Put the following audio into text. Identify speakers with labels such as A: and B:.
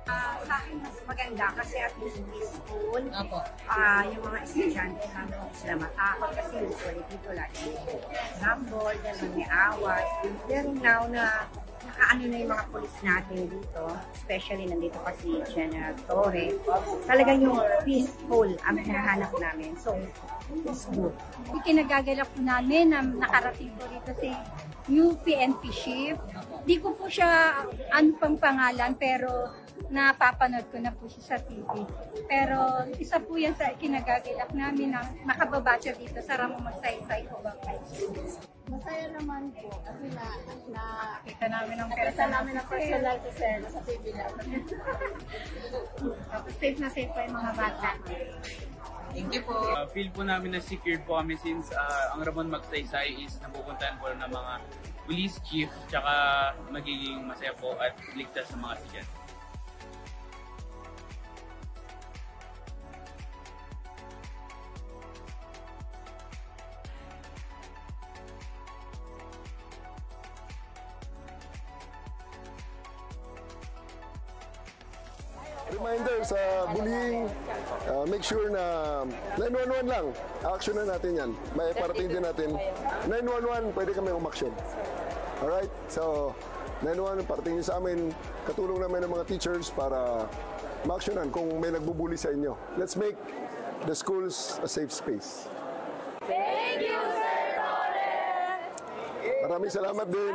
A: Sa akin mas maganda kasi at least peaceful.
B: Opo.
A: Yung mga estudyante namin hindi sila matakot kasi usually dito lagi rumble, gano'n may awat. Pero now na nakaano na yung mga polis natin dito, especially nandito pa si General Torre, talagang yung peaceful ang hinahanap namin. So, it's good.
C: Kinagagalak po namin na nakarating po rito si new PNP chief. Di ko po siya ano pang pangalan pero napapanood ko na po siya sa TV. Pero isa po yan sa kinagagalak namin na makababa siya dito sa Ramon Magsaysay o Bangkay.
D: Masaya naman po kasi
C: Kita namin ang
D: nakita namin ang personal si Sir sa TV lang.
C: Tapos safe na safe po yung mga bata.
B: Thank you po.
E: Feel po namin na secured po kami since ang Ramon Magsaysay is napupuntahan po ng mga police chief tsaka magiging masaya po at ligtas sa mga estudyante.
F: Reminder sa bullying, make sure na 911 lang, action na natin yan. May parating din natin. 911, pwede kami umaksyon. Alright? So, 911, parating nyo sa amin, katulong namin ng mga teachers para ma-actionan kung may nagbubuli sa inyo. Let's make the schools a safe space.
D: Thank you, Sir Torres!
F: Maraming salamat din.